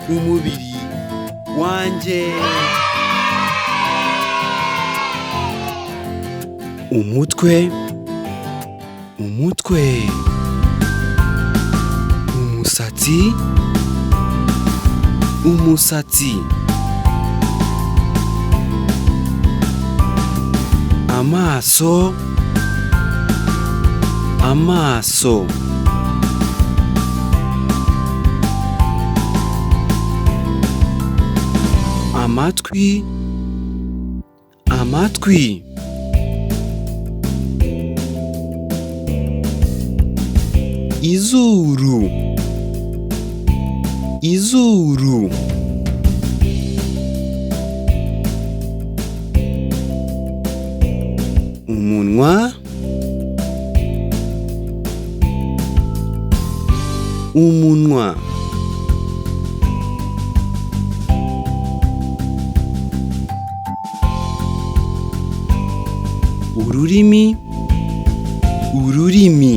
umubiri wanjye. Umutwe, umutwe. Umusatsi, umusatsi. Amaso, amaso. Amatwi, amatwi. Izuru, izuru. Umunwa, umunwa. Ururimi, ururimi.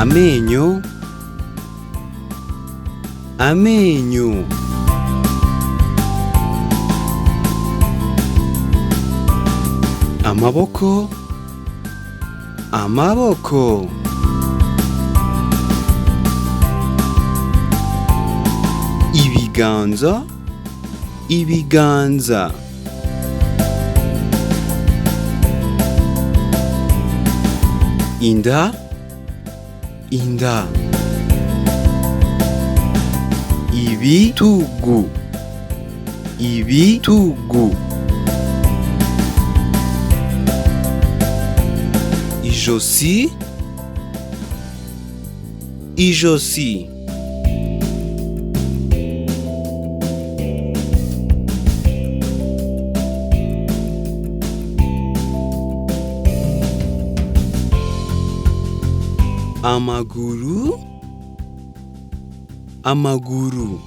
Amenyo, amenyo. Amaboko, amaboko. Ibiganza, ibiganza. Inda, inda. Ibitugu, ibitugu. Ijosi, ijosi. Amaguru, amaguru.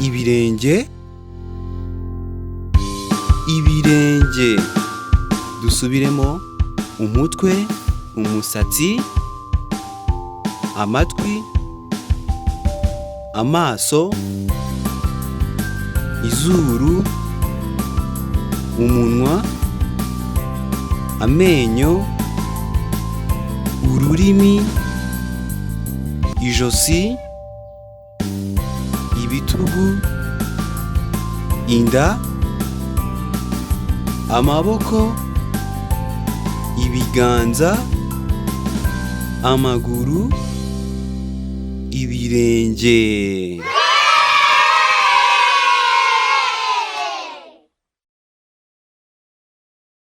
Ibirenge, ibirenge. Dusubiremo: umutwe, umusatsi, amatwi, amaso, izuru, umunwa, amenyo, ururimi, ijosi, ibitugu, inda, amaboko, ibiganza, amaguru, ibirenge.